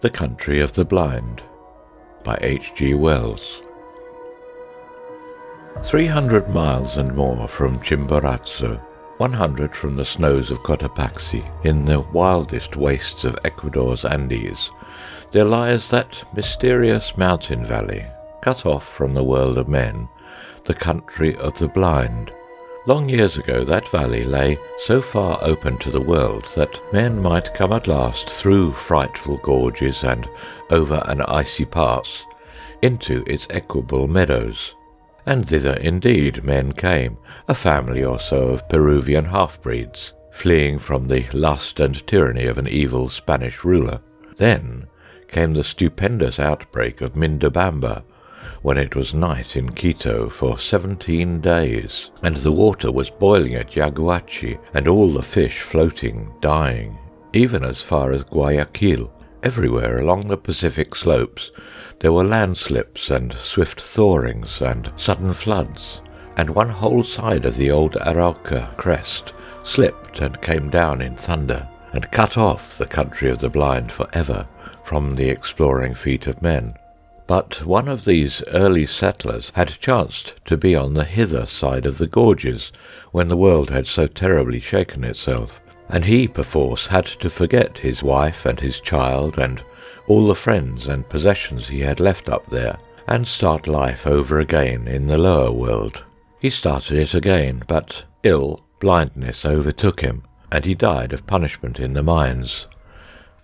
The Country of the Blind by H.G. Wells. 300 miles and more from Chimborazo, 100 from the snows of Cotopaxi, in the wildest wastes of Ecuador's Andes, there lies that mysterious mountain valley, cut off from the world of men, the Country of the Blind. Long years ago that valley lay so far open to the world that men might come at last through frightful gorges and over an icy pass into its equable meadows. And thither indeed men came, a family or so of Peruvian half-breeds, fleeing from the lust and tyranny of an evil Spanish ruler. Then came the stupendous outbreak of Mindobamba, when it was night in Quito for 17 days, and the water was boiling at Yaguachi, and all the fish floating, dying, even as far as Guayaquil. Everywhere along the Pacific slopes there were landslips and swift thawings and sudden floods, and one whole side of the old Arauca crest slipped and came down in thunder, and cut off the Country of the Blind for ever from the exploring feet of men. But one of these early settlers had chanced to be on the hither side of the gorges when the world had so terribly shaken itself, and he perforce had to forget his wife and his child and all the friends and possessions he had left up there, and start life over again in the lower world. He started it again, but blindness overtook him, and he died of punishment in the mines.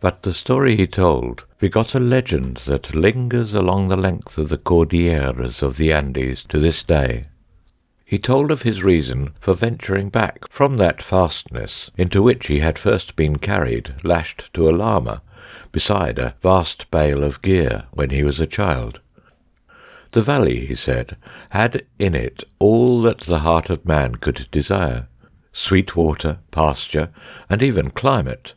But the story he told begot a legend that lingers along the length of the Cordilleras of the Andes to this day. He told of his reason for venturing back from that fastness into which he had first been carried, lashed to a llama, beside a vast bale of gear when he was a child. The valley, he said, had in it all that the heart of man could desire: sweet water, pasture, and even climate.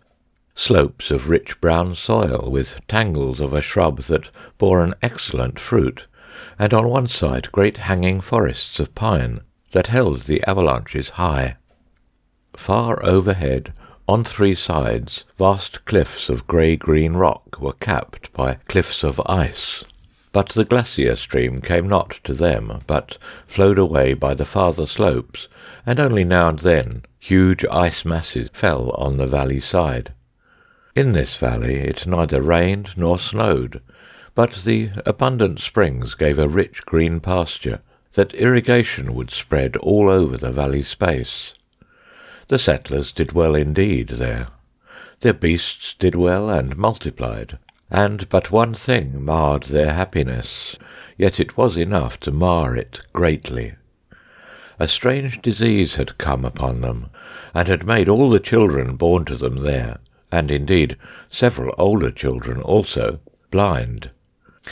Slopes of rich brown soil, with tangles of a shrub that bore an excellent fruit, and on one side great hanging forests of pine that held the avalanches high. Far overhead, on three sides, vast cliffs of grey-green rock were capped by cliffs of ice. But the glacier stream came not to them, but flowed away by the farther slopes, and only now and then huge ice masses fell on the valley side. In this valley it neither rained nor snowed, but the abundant springs gave a rich green pasture that irrigation would spread all over the valley space. The settlers did well indeed there. Their beasts did well and multiplied, and but one thing marred their happiness, yet it was enough to mar it greatly. A strange disease had come upon them, and had made all the children born to them there, and indeed several older children also, blind.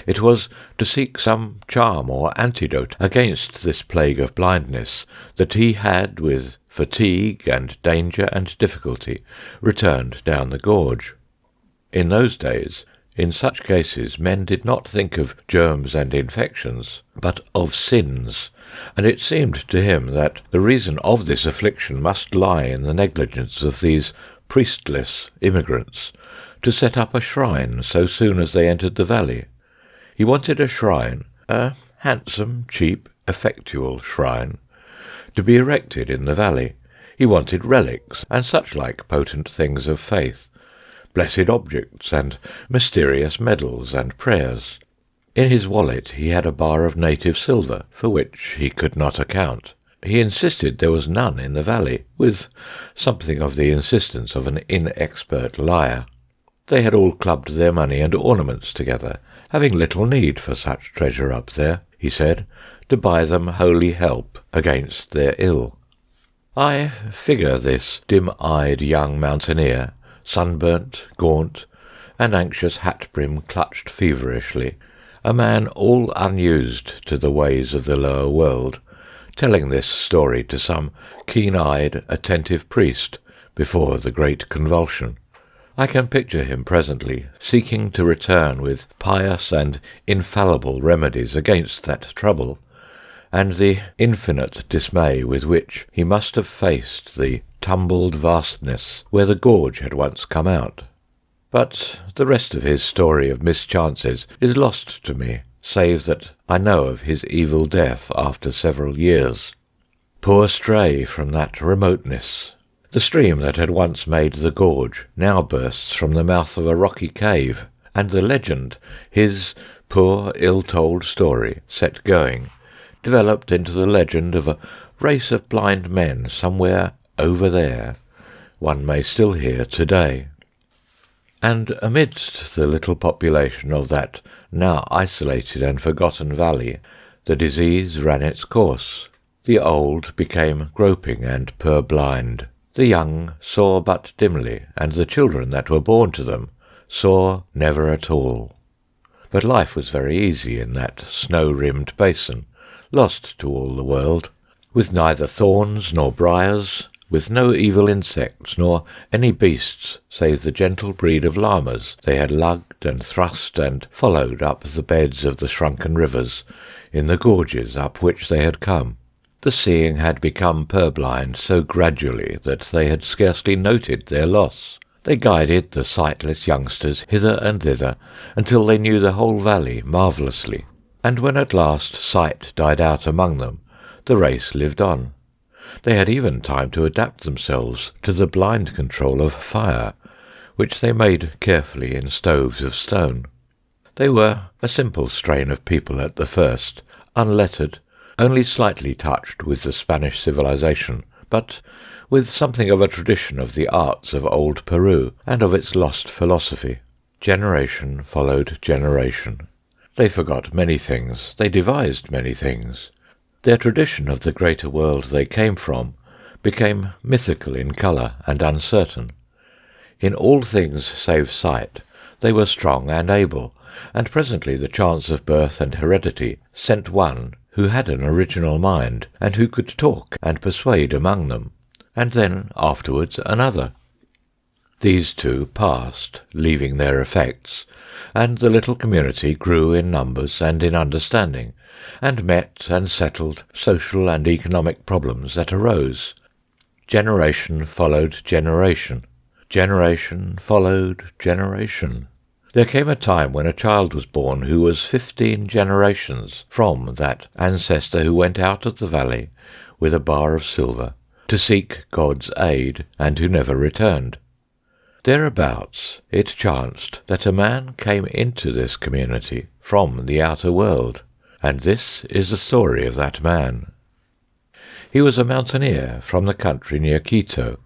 It was to seek some charm or antidote against this plague of blindness that he had, with fatigue and danger and difficulty, returned down the gorge. In those days, in such cases, men did not think of germs and infections, but of sins, and it seemed to him that the reason of this affliction must lie in the negligence of these priestless immigrants to set up a shrine so soon as they entered the valley. He wanted a shrine, a handsome, cheap, effectual shrine, to be erected in the valley. He wanted relics and such like potent things of faith, blessed objects and mysterious medals and prayers. In his wallet he had a bar of native silver, for which he could not account. He insisted there was none in the valley, with something of the insistence of an inexpert liar. They had all clubbed their money and ornaments together, having little need for such treasure up there, he said, to buy them holy help against their ill. I figure this dim-eyed young mountaineer, sunburnt, gaunt, and anxious hat-brim clutched feverishly, a man all unused to the ways of the lower world, telling this story to some keen-eyed, attentive priest before the great convulsion. I can picture him presently seeking to return with pious and infallible remedies against that trouble, and the infinite dismay with which he must have faced the tumbled vastness where the gorge had once come out. But the rest of his story of mischances is lost to me, save that I know of his evil death after several years. Poor stray from that remoteness! The stream that had once made the gorge now bursts from the mouth of a rocky cave, and the legend, his poor ill-told story set going, developed into the legend of a race of blind men somewhere over there, one may still hear today. And amidst the little population of that now isolated and forgotten valley, the disease ran its course. The old became groping and purblind. The young saw but dimly, and the children that were born to them saw never at all. But life was very easy in that snow-rimmed basin, lost to all the world, with neither thorns nor briars, with no evil insects nor any beasts save the gentle breed of llamas they had lugged and thrust and followed up the beds of the shrunken rivers in the gorges up which they had come. The seeing had become purblind so gradually that they had scarcely noted their loss. They guided the sightless youngsters hither and thither until they knew the whole valley marvellously, and when at last sight died out among them, the race lived on. They had even time to adapt themselves to the blind control of fire, which they made carefully in stoves of stone. They were a simple strain of people at the first, unlettered, only slightly touched with the Spanish civilization, but with something of a tradition of the arts of old Peru and of its lost philosophy. Generation followed generation. They forgot many things, they devised many things. Their tradition of the greater world they came from became mythical in colour and uncertain. In all things save sight they were strong and able, and presently the chance of birth and heredity sent one who had an original mind, and who could talk and persuade among them, and then afterwards another. These two passed, leaving their effects, and the little community grew in numbers and in understanding, and met and settled social and economic problems that arose. Generation followed generation. Generation followed generation. There came a time when a child was born who was 15 generations from that ancestor who went out of the valley with a bar of silver to seek God's aid, and who never returned. Thereabouts it chanced that a man came into this community from the outer world, and this is the story of that man. He was a mountaineer from the country near Quito,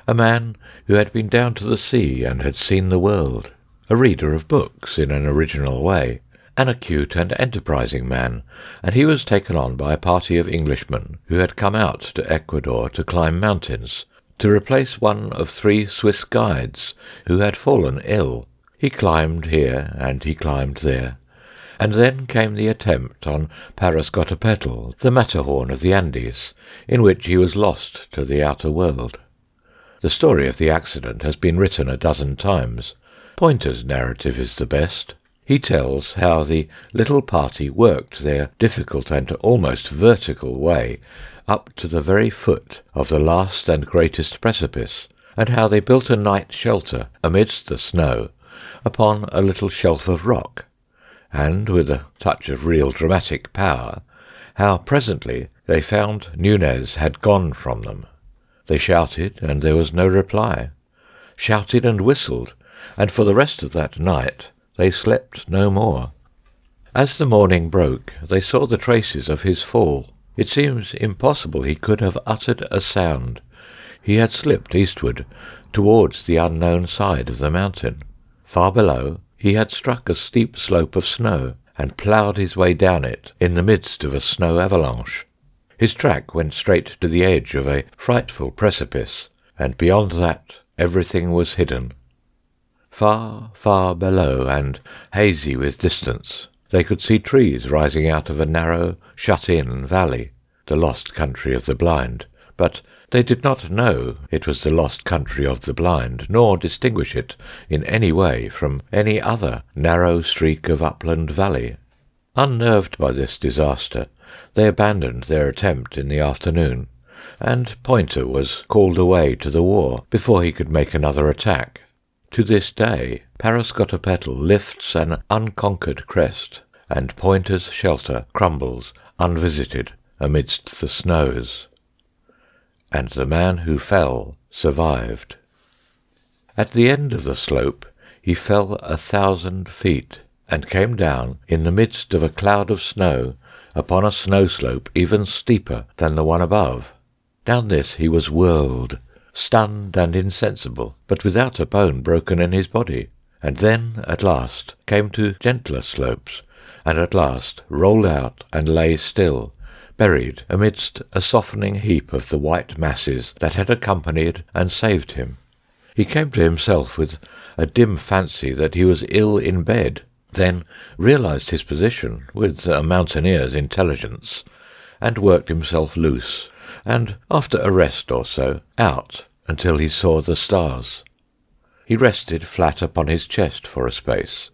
a man who had been down to the sea and had seen the world, a reader of books in an original way, an acute and enterprising man, and he was taken on by a party of Englishmen who had come out to Ecuador to climb mountains, to replace one of 3 Swiss guides who had fallen ill. He climbed here and he climbed there, and then came the attempt on Parascotopetl, the Matterhorn of the Andes, in which he was lost to the outer world. The story of the accident has been written a dozen times. Pointer's narrative is the best. He tells how the little party worked their difficult and almost vertical way up to the very foot of the last and greatest precipice, and how they built a night shelter amidst the snow upon a little shelf of rock, and, with a touch of real dramatic power, how presently they found Nunez had gone from them. They shouted, and there was no reply, shouted and whistled, and for the rest of that night they slept no more. As the morning broke, they saw the traces of his fall. It seems impossible he could have uttered a sound. He had slipped eastward, towards the unknown side of the mountain. Far below, he had struck a steep slope of snow, and ploughed his way down it in the midst of a snow avalanche. His track went straight to the edge of a frightful precipice, and beyond that everything was hidden. Far, far below, and hazy with distance, they could see trees rising out of a narrow, shut-in valley, the lost country of the blind, but they did not know it was the lost country of the blind, nor distinguish it in any way from any other narrow streak of upland valley. Unnerved by this disaster, they abandoned their attempt in the afternoon, and Pointer was called away to the war before he could make another attack. To this day, Parascotopetal lifts an unconquered crest, and Pointer's shelter crumbles unvisited amidst the snows. And the man who fell survived. At the end of the slope he fell 1,000 feet, and came down in the midst of a cloud of snow upon a snow slope even steeper than the one above. Down this he was whirled, stunned and insensible, but without a bone broken in his body, and then at last came to gentler slopes, and at last rolled out and lay still, buried amidst a softening heap of the white masses that had accompanied and saved him. He came to himself with a dim fancy that he was ill in bed, then realized his position with a mountaineer's intelligence, and worked himself loose, and after a rest or so, out until he saw the stars. He rested flat upon his chest for a space,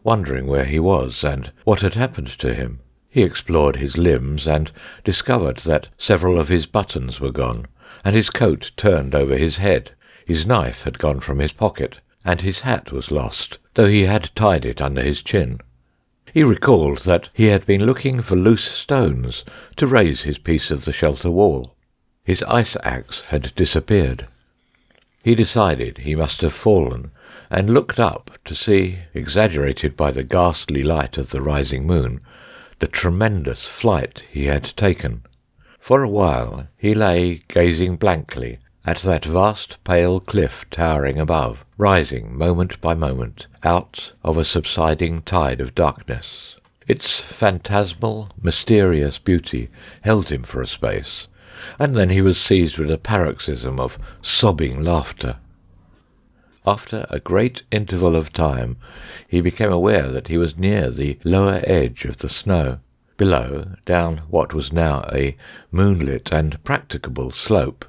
wondering where he was and what had happened to him. He explored his limbs and discovered that several of his buttons were gone, and his coat turned over his head. His knife had gone from his pocket, and his hat was lost, though he had tied it under his chin. He recalled that he had been looking for loose stones to raise his piece of the shelter wall. His ice axe had disappeared. He decided he must have fallen, and looked up to see, exaggerated by the ghastly light of the rising moon, the tremendous flight he had taken. For a while he lay gazing blankly at that vast pale cliff towering above, rising moment by moment out of a subsiding tide of darkness. Its phantasmal, mysterious beauty held him for a space, and then he was seized with a paroxysm of sobbing laughter. After a great interval of time, he became aware that he was near the lower edge of the snow. Below, down what was now a moonlit and practicable slope,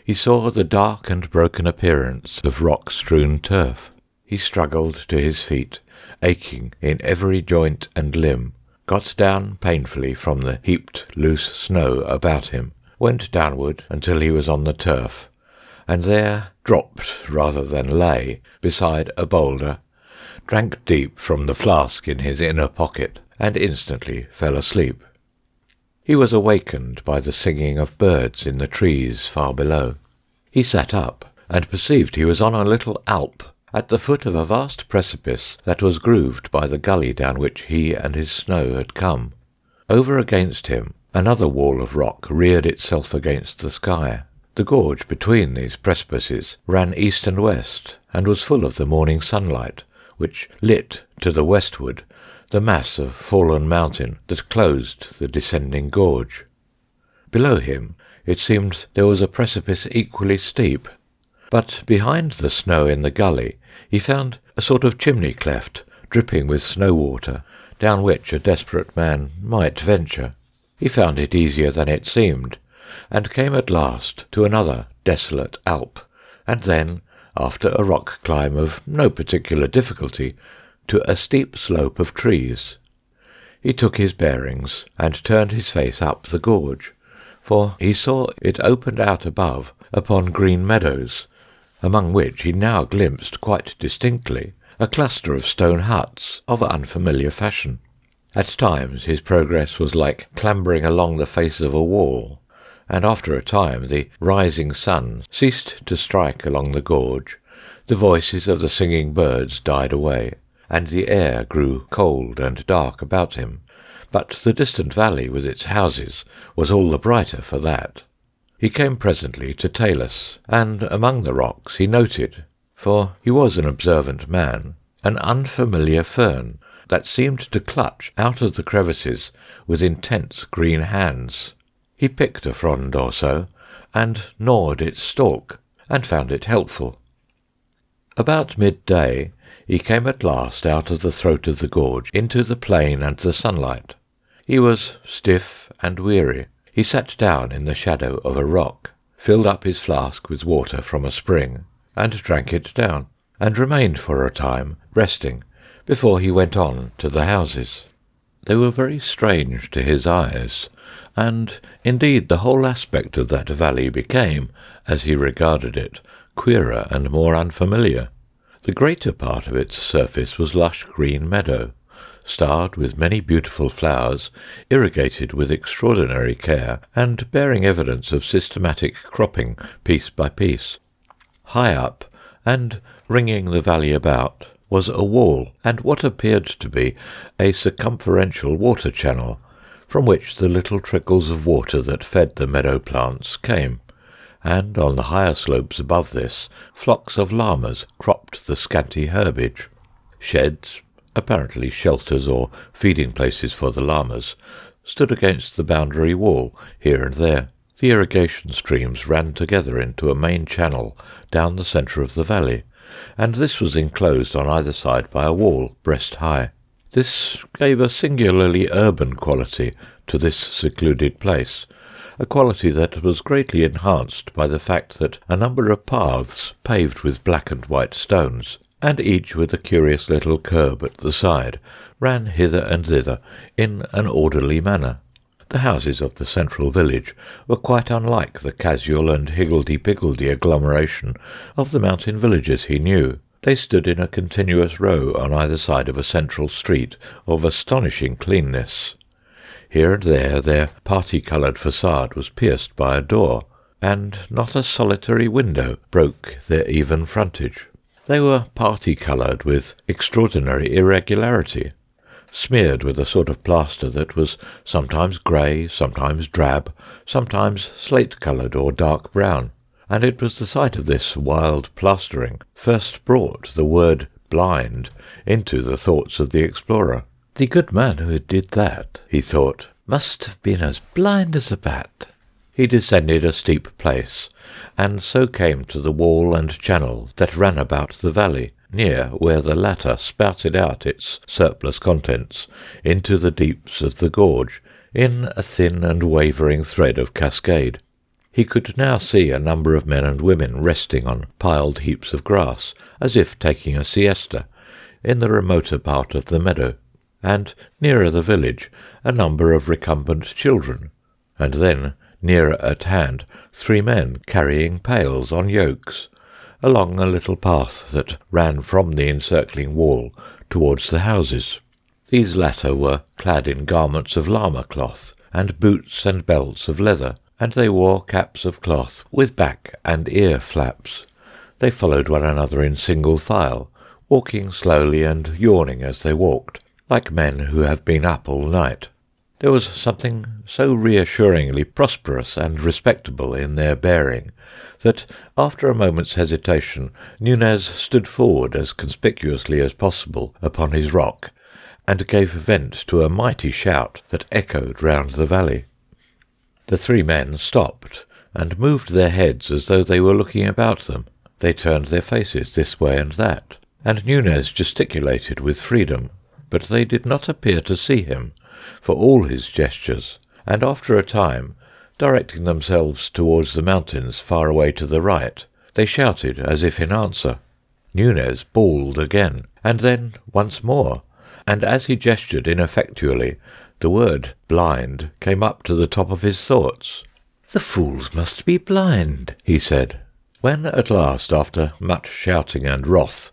he saw the dark and broken appearance of rock-strewn turf. He struggled to his feet, aching in every joint and limb, got down painfully from the heaped loose snow about him, went downward until he was on the turf, and there dropped rather than lay beside a boulder, drank deep from the flask in his inner pocket, and instantly fell asleep. He was awakened by the singing of birds in the trees far below. He sat up, and perceived he was on a little alp, at the foot of a vast precipice that was grooved by the gully down which he and his snow had come. Over against him, another wall of rock reared itself against the sky. The gorge between these precipices ran east and west, and was full of the morning sunlight, which lit to the westward the mass of fallen mountain that closed the descending gorge. Below him it seemed there was a precipice equally steep, but behind the snow in the gully he found a sort of chimney cleft dripping with snow water, down which a desperate man might venture. He found it easier than it seemed, and came at last to another desolate alp, and then, after a rock climb of no particular difficulty, to a steep slope of trees. He took his bearings, and turned his face up the gorge, for he saw it opened out above upon green meadows, among which he now glimpsed quite distinctly a cluster of stone huts of unfamiliar fashion. At times his progress was like clambering along the face of a wall, and after a time the rising sun ceased to strike along the gorge, the voices of the singing birds died away, and the air grew cold and dark about him, but the distant valley with its houses was all the brighter for that. He came presently to Talus, and among the rocks he noted, for he was an observant man, an unfamiliar fern that seemed to clutch out of the crevices with intense green hands. He picked a frond or so, and gnawed its stalk, and found it helpful. About midday he came at last out of the throat of the gorge into the plain and the sunlight. He was stiff and weary. He sat down in the shadow of a rock, filled up his flask with water from a spring, and drank it down, and remained for a time resting before he went on to the houses. They were very strange to his eyes, and indeed the whole aspect of that valley became, as he regarded it, queerer and more unfamiliar. The greater part of its surface was lush green meadow, starred with many beautiful flowers, irrigated with extraordinary care, and bearing evidence of systematic cropping piece by piece. High up, and ringing the valley about, was a wall and what appeared to be a circumferential water channel, from which the little trickles of water that fed the meadow plants came, and on the higher slopes above this flocks of llamas cropped the scanty herbage. Sheds, apparently shelters or feeding places for the llamas, stood against the boundary wall here and there. The irrigation streams ran together into a main channel down the centre of the valley, and this was enclosed on either side by a wall breast high. This gave a singularly urban quality to this secluded place, a quality that was greatly enhanced by the fact that a number of paths, paved with black and white stones, and each with a curious little curb at the side, ran hither and thither in an orderly manner. The houses of the central village were quite unlike the casual and higgledy-piggledy agglomeration of the mountain villages he knew. They stood in a continuous row on either side of a central street of astonishing cleanness. Here and there their parti-coloured facade was pierced by a door, and not a solitary window broke their even frontage. They were parti-coloured with extraordinary irregularity, smeared with a sort of plaster that was sometimes grey, sometimes drab, sometimes slate-coloured or dark brown, and it was the sight of this wild plastering first brought the word blind into the thoughts of the explorer. The good man who did that, he thought, must have been as blind as a bat. He descended a steep place, and so came to the wall and channel that ran about the valley, near where the latter spouted out its surplus contents into the deeps of the gorge in a thin and wavering thread of cascade. He could now see a number of men and women resting on piled heaps of grass, as if taking a siesta, in the remoter part of the meadow, and nearer the village a number of recumbent children, and then, nearer at hand, 3 men carrying pails on yokes, along a little path that ran from the encircling wall towards the houses. These latter were clad in garments of llama cloth, and boots and belts of leather, and they wore caps of cloth with back and ear flaps. They followed one another in single file, walking slowly and yawning as they walked, like men who have been up all night. There was something so reassuringly prosperous and respectable in their bearing that, after a moment's hesitation, Nunez stood forward as conspicuously as possible upon his rock, and gave vent to a mighty shout that echoed round the valley. The 3 men stopped, and moved their heads as though they were looking about them. They turned their faces this way and that, and Nunez gesticulated with freedom, but they did not appear to see him, for all his gestures, and after a time, directing themselves towards the mountains far away to the right, they shouted as if in answer. Nunez bawled again, and then once more, and as he gestured ineffectually, the word blind came up to the top of his thoughts. "The fools must be blind," he said. When at last, after much shouting and wrath,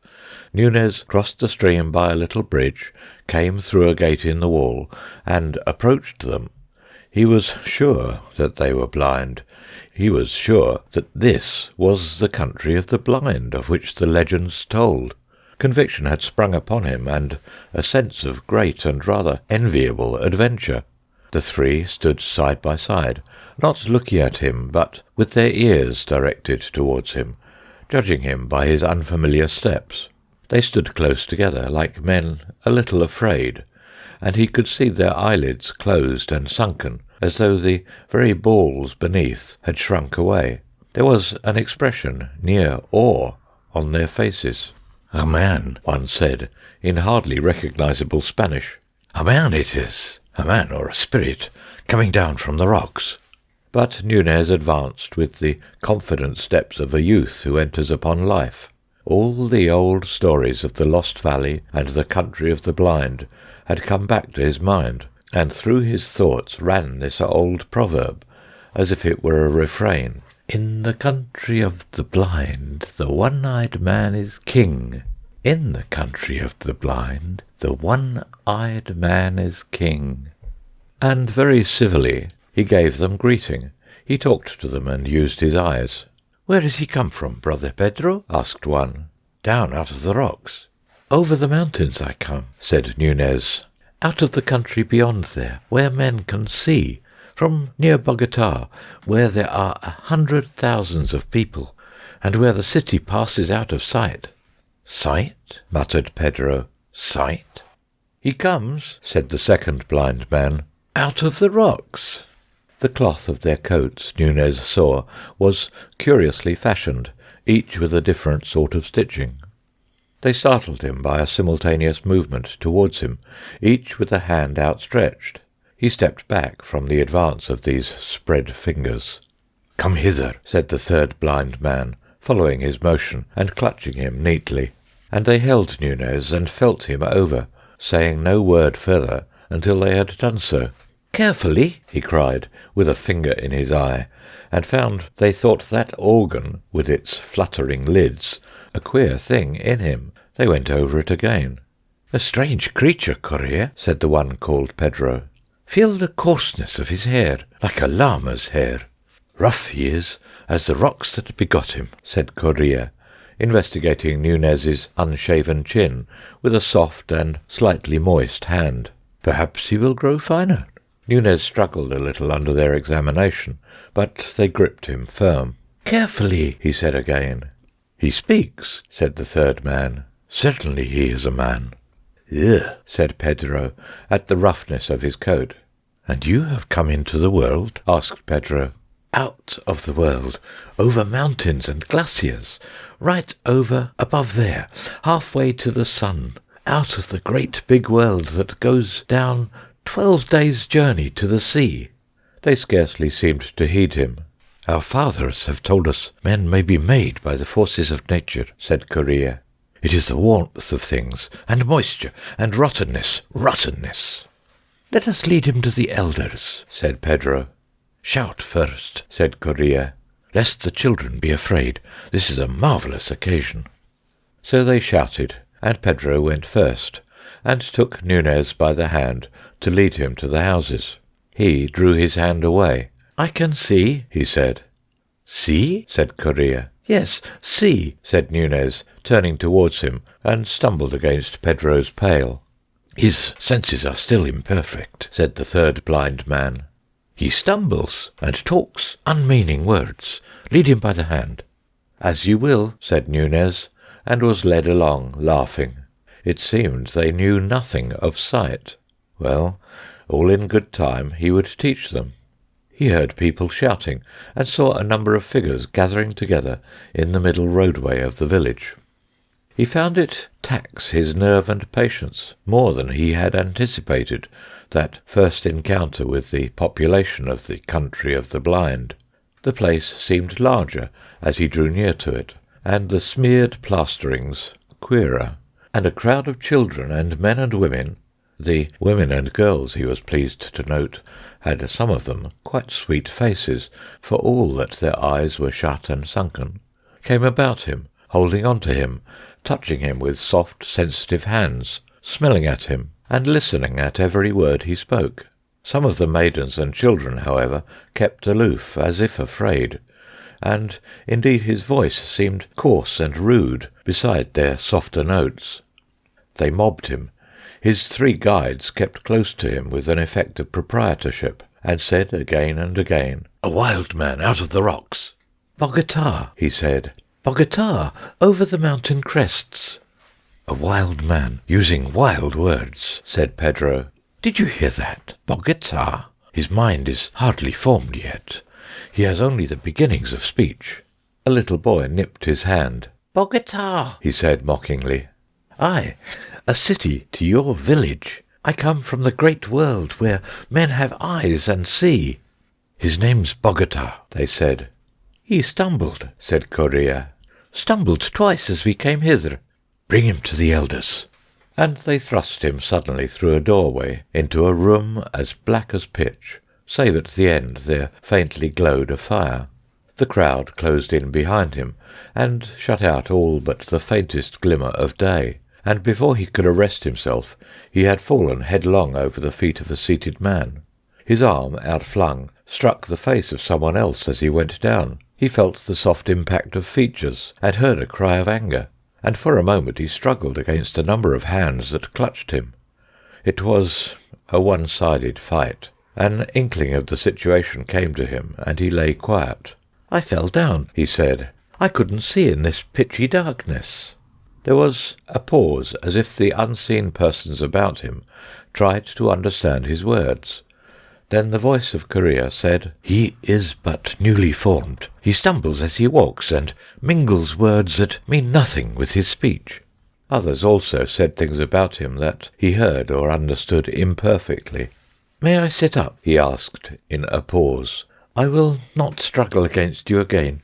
Nunez crossed the stream by a little bridge, came through a gate in the wall, and approached them, he was sure that they were blind. He was sure that this was the country of the blind of which the legends told. Conviction had sprung upon him, and a sense of great and rather enviable adventure. The 3 stood side by side, not looking at him, but with their ears directed towards him, judging him by his unfamiliar steps. They stood close together, like men a little afraid, and he could see their eyelids closed and sunken, as though the very balls beneath had shrunk away. There was an expression near awe on their faces. "A man," one said, in hardly recognizable Spanish. "A man it is, a man or a spirit, coming down from the rocks." But Nunez advanced with the confident steps of a youth who enters upon life. All the old stories of the Lost Valley and the country of the blind had come back to his mind, and through his thoughts ran this old proverb, as if it were a refrain. "In the country of the blind, the one-eyed man is king." In the country of the blind, the one-eyed man is king. And very civilly he gave them greeting. He talked to them and used his eyes. "Where does he come from, Brother Pedro?" asked one. "Down out of the rocks." "Over the mountains I come," said Nunez. "Out of the country beyond there, where men can see, from near Bogota, where there are 100,000 of people, and where the city passes out of sight." "Sight?" muttered Pedro. "Sight?" "He comes," said the second blind man, "out of the rocks." The cloth of their coats, Nunez saw, was curiously fashioned, each with a different sort of stitching. They startled him by a simultaneous movement towards him, each with a hand outstretched. He stepped back from the advance of these spread fingers. "Come hither," said the third blind man, following his motion and clutching him neatly. And they held Nunez and felt him over, saying no word further until they had done so. "Carefully," he cried, with a finger in his eye, and found they thought that organ, with its fluttering lids, a queer thing in him. They went over it again. "A strange creature, Correa," said the one called Pedro. "Feel the coarseness of his hair, like a llama's hair." "Rough he is, as the rocks that begot him," said Correa, investigating Nunez's unshaven chin with a soft and slightly moist hand. "Perhaps he will grow finer." Nunez struggled a little under their examination, but they gripped him firm. "Carefully," he said again. "He speaks," said the third man. "Certainly he is a man." "Ugh," said Pedro, at the roughness of his coat. "And you have come into the world?" asked Pedro. "Out of the world, over mountains and glaciers, right over above there, halfway to the sun, out of the great big world that goes down 12 days' journey to the sea." They scarcely seemed to heed him. "Our fathers have told us men may be made by the forces of nature," said Correa. "It is the warmth of things, and moisture, and rottenness. "Let us lead him to the elders," said Pedro. "Shout first," said Correa, "lest the children be afraid. This is a marvellous occasion." So they shouted, and Pedro went first, and took Nunez by the hand to lead him to the houses. He drew his hand away. "I can see," he said. "See?" said Correa. "Yes, see," said Nunez, turning towards him, and stumbled against Pedro's pail. "His senses are still imperfect," said the third blind man. "He stumbles and talks unmeaning words. Lead him by the hand." "As you will," said Nunez, and was led along, laughing. It seemed they knew nothing of sight. Well, all in good time he would teach them. He heard people shouting, and saw a number of figures gathering together in the middle roadway of the village. He found it tax his nerve and patience more than he had anticipated, that first encounter with the population of the country of the blind. The place seemed larger as he drew near to it, and the smeared plasterings queerer, and a crowd of children and men and women. The women and girls, he was pleased to note, had some of them quite sweet faces, for all that their eyes were shut and sunken, came about him, holding on to him, touching him with soft, sensitive hands, smelling at him, and listening at every word he spoke. Some of the maidens and children, however, kept aloof, as if afraid, and indeed his voice seemed coarse and rude beside their softer notes. They mobbed him. His 3 guides kept close to him with an effect of proprietorship, and said again and again, "A wild man out of the rocks." "Bogota," he said. "Bogota, over the mountain crests." "A wild man, using wild words," said Pedro. "Did you hear that? Bogota. His mind is hardly formed yet. He has only the beginnings of speech." A little boy nipped his hand. "Bogota," he said mockingly. "Aye, a city to your village. I come from the great world where men have eyes and see." "His name's Bogota," they said. "He stumbled," said Correa. "Stumbled twice as we came hither." "Bring him to the elders." And they thrust him suddenly through a doorway into a room as black as pitch, save at the end there faintly glowed a fire. The crowd closed in behind him and shut out all but the faintest glimmer of day, and before he could arrest himself he had fallen headlong over the feet of a seated man. His arm, outflung, struck the face of someone else as he went down. He felt the soft impact of features and heard a cry of anger, and for a moment he struggled against a number of hands that clutched him. It was a one-sided fight. An inkling of the situation came to him, and he lay quiet. "I fell down," he said. "I couldn't see in this pitchy darkness." There was a pause, as if the unseen persons about him tried to understand his words. Then the voice of Korea said, "He is but newly formed. He stumbles as he walks, and mingles words that mean nothing with his speech." Others also said things about him that he heard or understood imperfectly. "May I sit up?" he asked in a pause. "I will not struggle against you again."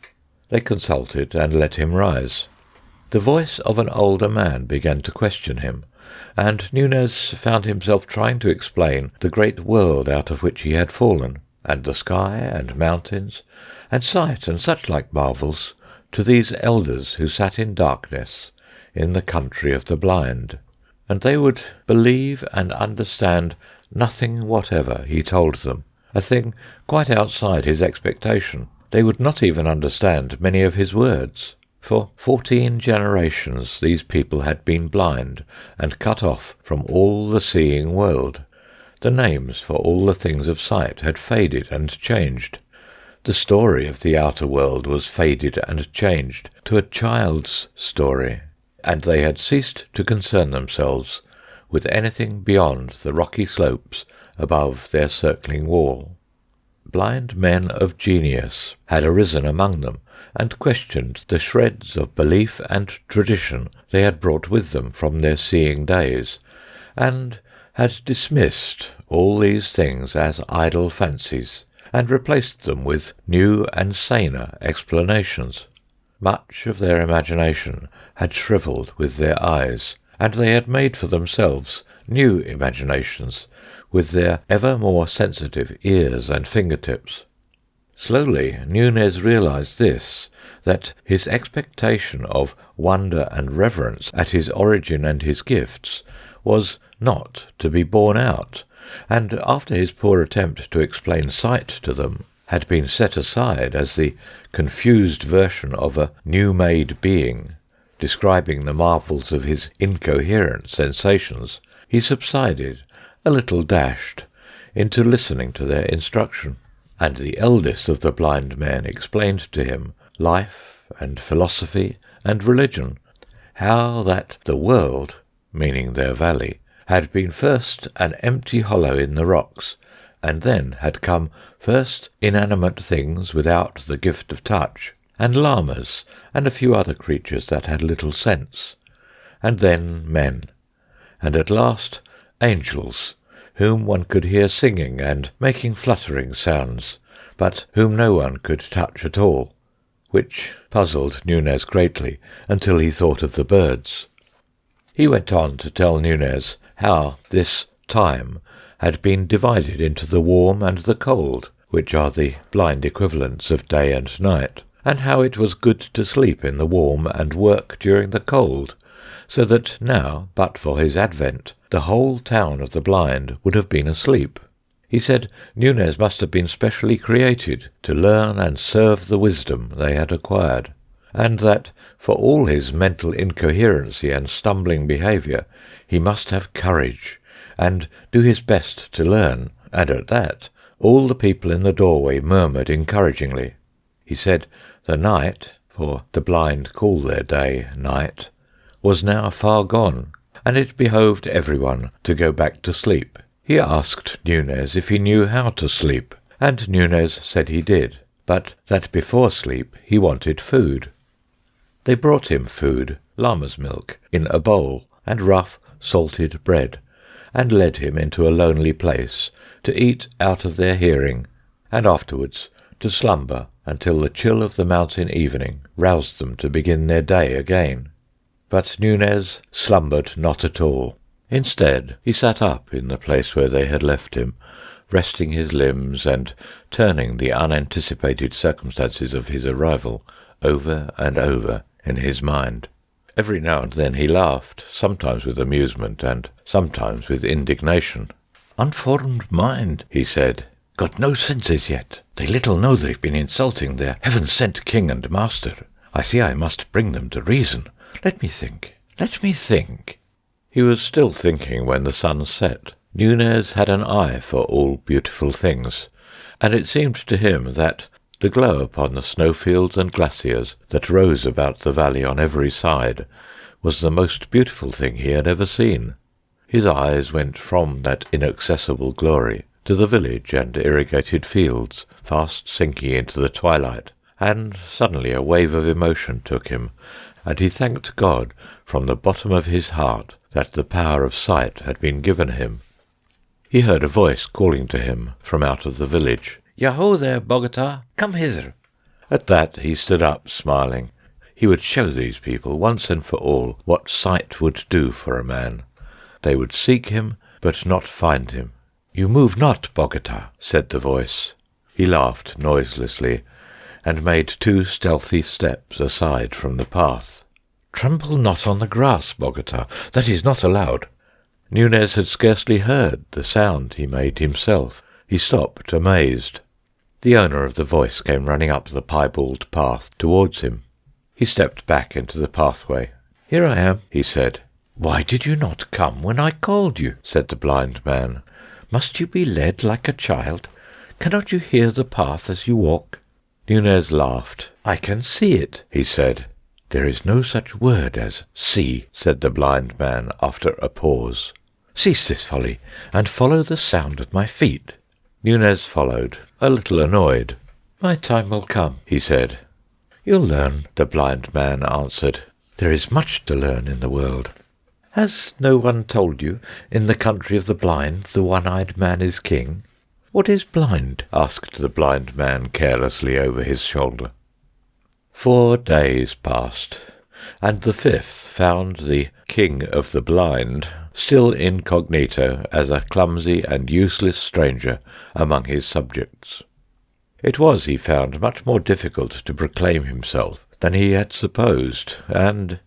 They consulted and let him rise. The voice of an older man began to question him, and Nunez found himself trying to explain the great world out of which he had fallen, and the sky and mountains, and sight and such like marvels, to these elders who sat in darkness in the country of the blind. And they would believe and understand nothing whatever he told them, a thing quite outside his expectation. They would not even understand many of his words. For 14 generations these people had been blind and cut off from all the seeing world. The names for all the things of sight had faded and changed. The story of the outer world was faded and changed to a child's story, and they had ceased to concern themselves with anything beyond the rocky slopes above their circling wall. Blind men of genius had arisen among them and questioned the shreds of belief and tradition they had brought with them from their seeing days, and had dismissed all these things as idle fancies, and replaced them with new and saner explanations. Much of their imagination had shrivelled with their eyes, and they had made for themselves new imaginations with their ever more sensitive ears and fingertips. Slowly Nunez realized this, that his expectation of wonder and reverence at his origin and his gifts was not to be borne out, and after his poor attempt to explain sight to them had been set aside as the confused version of a new-made being, describing the marvels of his incoherent sensations, he subsided, a little dashed, into listening to their instruction. And the eldest of the blind men explained to him life and philosophy and religion, how that the world, meaning their valley, had been first an empty hollow in the rocks, and then had come first inanimate things without the gift of touch, and llamas, and a few other creatures that had little sense, and then men, and at last angels, whom one could hear singing and making fluttering sounds, but whom no one could touch at all, which puzzled Nunez greatly until he thought of the birds. He went on to tell Nunez how this time had been divided into the warm and the cold, which are the blind equivalents of day and night, and how it was good to sleep in the warm and work during the cold, so that now, but for his advent, the whole town of the blind would have been asleep. He said Nunez must have been specially created to learn and serve the wisdom they had acquired, and that for all his mental incoherency and stumbling behaviour he must have courage, and do his best to learn, and at that all the people in the doorway murmured encouragingly. He said the night, for the blind call their day night, was now far gone, and it behoved everyone to go back to sleep. He asked Nunez if he knew how to sleep, and Nunez said he did, but that before sleep he wanted food. They brought him food, llama's milk, in a bowl, and rough, salted bread, and led him into a lonely place to eat out of their hearing, and afterwards to slumber until the chill of the mountain evening roused them to begin their day again. But Nunez slumbered not at all. Instead, he sat up in the place where they had left him, resting his limbs and turning the unanticipated circumstances of his arrival over and over in his mind. Every now and then he laughed, sometimes with amusement and sometimes with indignation. "Unformed mind," he said. "Got no senses yet. They little know they've been insulting their heaven-sent king and master. I see I must bring them to reason. Let me think. Let me think." He was still thinking when the sun set. Nunez had an eye for all beautiful things, and it seemed to him that the glow upon the snowfields and glaciers that rose about the valley on every side was the most beautiful thing he had ever seen. His eyes went from that inaccessible glory to the village and irrigated fields, fast sinking into the twilight, and suddenly a wave of emotion took him, and he thanked God from the bottom of his heart that the power of sight had been given him. He heard a voice calling to him from out of the village. "Yaho there, Bogota, come hither." At that he stood up, smiling. He would show these people once and for all what sight would do for a man. They would seek him, but not find him. "You move not, Bogota," said the voice. He laughed noiselessly, and made 2 stealthy steps aside from the path. "Trample not on the grass, Bogota, that is not allowed." Nunez had scarcely heard the sound he made himself. He stopped, amazed. The owner of the voice came running up the piebald path towards him. He stepped back into the pathway. "Here I am," he said. "Why did you not come when I called you?" said the blind man. "Must you be led like a child? Cannot you hear the path as you walk?" Nunez laughed. "I can see it," he said. "There is no such word as see," said the blind man after a pause. "Cease this folly, and follow the sound of my feet." Nunez followed, a little annoyed. "My time will come," he said. "You'll learn," the blind man answered. "There is much to learn in the world." "Has no one told you, in the country of the blind, the one-eyed man is king?" "What is blind?" asked the blind man carelessly over his shoulder. 4 days passed, and the 5th found the king of the blind still incognito as a clumsy and useless stranger among his subjects. It was, he found, much more difficult to proclaim himself than he had supposed, and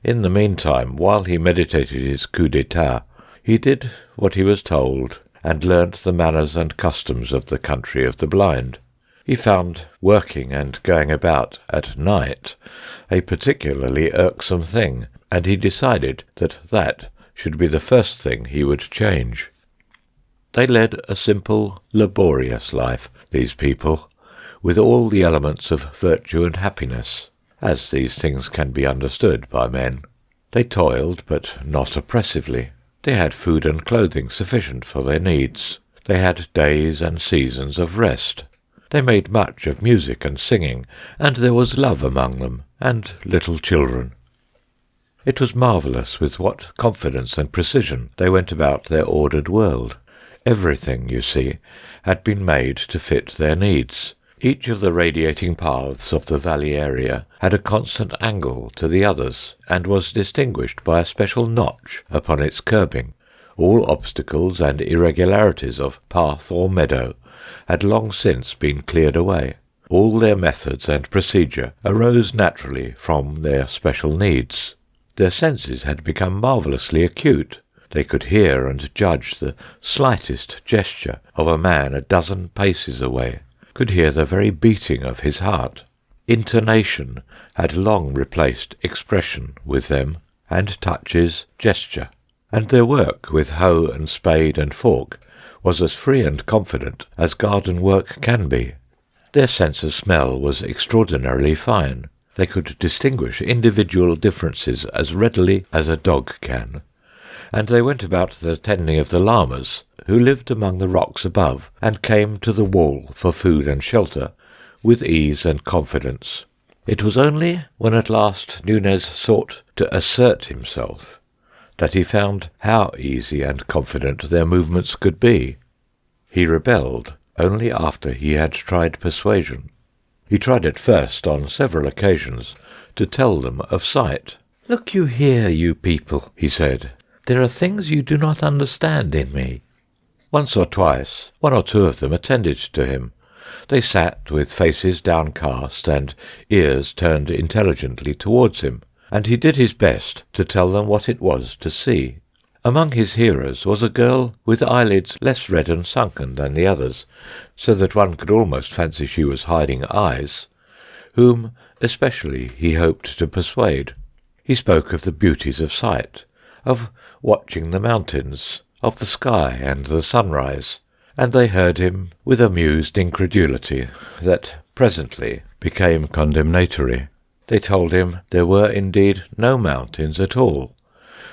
in the meantime, while he meditated his coup d'etat, he did what he was told, and learnt the manners and customs of the country of the blind. He found working and going about at night a particularly irksome thing, and he decided that that should be the first thing he would change. They led a simple, laborious life, these people, with all the elements of virtue and happiness, as these things can be understood by men. They toiled, but not oppressively. They had food and clothing sufficient for their needs. They had days and seasons of rest. They made much of music and singing, and there was love among them, and little children. It was marvellous with what confidence and precision they went about their ordered world. Everything, you see, had been made to fit their needs. Each of the radiating paths of the valley area had a constant angle to the others, and was distinguished by a special notch upon its curbing. All obstacles and irregularities of path or meadow had long since been cleared away. All their methods and procedure arose naturally from their special needs. Their senses had become marvellously acute. They could hear and judge the slightest gesture of a man a dozen paces away, could hear the very beating of his heart. Intonation had long replaced expression with them, and touches gesture, and their work with hoe and spade and fork was as free and confident as garden work can be. Their sense of smell was extraordinarily fine. They could distinguish individual differences as readily as a dog can, and they went about the tending of the llamas, who lived among the rocks above, and came to the wall for food and shelter, with ease and confidence. It was only when at last Nunez sought to assert himself that he found how easy and confident their movements could be. He rebelled only after he had tried persuasion. He tried at first, on several occasions, to tell them of sight. "Look you here, you people," he said. "There are things you do not understand in me." Once or twice, one or two of them attended to him. They sat with faces downcast and ears turned intelligently towards him, and he did his best to tell them what it was to see. Among his hearers was a girl with eyelids less red and sunken than the others, so that one could almost fancy she was hiding eyes, whom especially he hoped to persuade. He spoke of the beauties of sight, of watching the mountains, of the sky and the sunrise, and they heard him with amused incredulity that presently became condemnatory. They told him there were indeed no mountains at all,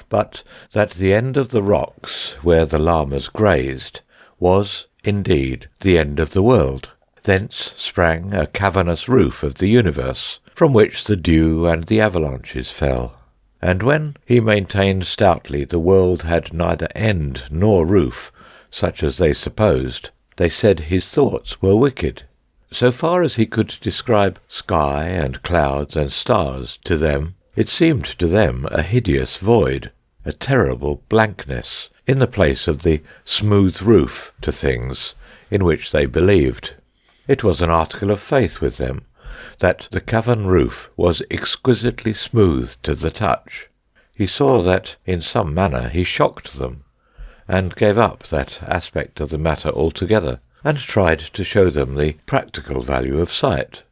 but that the end of the rocks where the llamas grazed was indeed the end of the world. Thence sprang a cavernous roof of the universe, from which the dew and the avalanches fell. And when he maintained stoutly the world had neither end nor roof, such as they supposed, they said his thoughts were wicked. So far as he could describe sky and clouds and stars to them, it seemed to them a hideous void, a terrible blankness, in the place of the smooth roof to things in which they believed. It was an article of faith with them that the cavern roof was exquisitely smooth to the touch. He saw that in some manner he shocked them, and gave up that aspect of the matter altogether, and tried to show them the practical value of sight.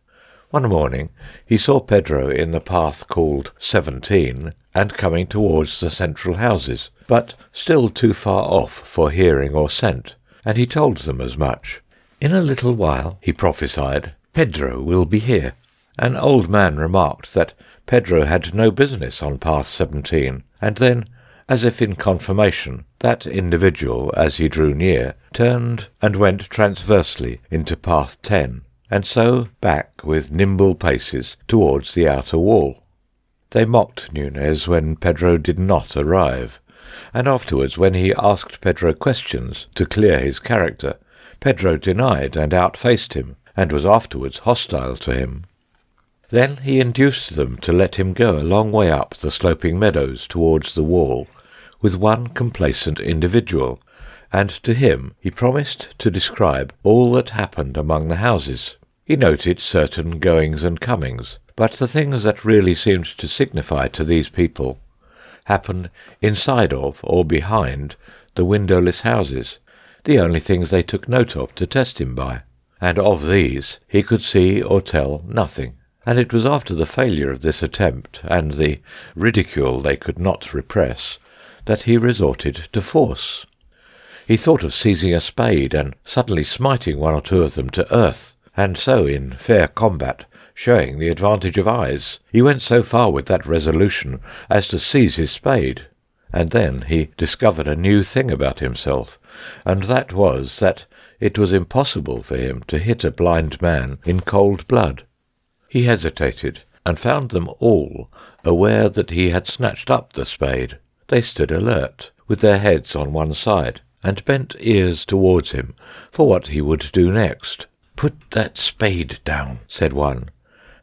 One morning he saw Pedro in the path called 17, and coming towards the central houses, but still too far off for hearing or scent, and he told them as much. In a little while, he prophesied, Pedro will be here. An old man remarked that Pedro had no business on path 17, and then, as if in confirmation, that individual, as he drew near, turned and went transversely into path 10, and so back with nimble paces towards the outer wall. They mocked Nunez when Pedro did not arrive, and afterwards when he asked Pedro questions to clear his character, Pedro denied and outfaced him, and was afterwards hostile to him. Then he induced them to let him go a long way up the sloping meadows towards the wall with one complacent individual, and to him he promised to describe all that happened among the houses. He noted certain goings and comings, but the things that really seemed to signify to these people happened inside of or behind the windowless houses, the only things they took note of to test him by, and of these he could see or tell nothing. And it was after the failure of this attempt, and the ridicule they could not repress, that he resorted to force. He thought of seizing a spade and suddenly smiting one or two of them to earth, and so in fair combat showing the advantage of eyes. He went so far with that resolution as to seize his spade, and then he discovered a new thing about himself, and that was that it was impossible for him to hit a blind man in cold blood. He hesitated, and found them all aware that he had snatched up the spade. They stood alert, with their heads on one side, and bent ears towards him for what he would do next. "Put that spade down," said one,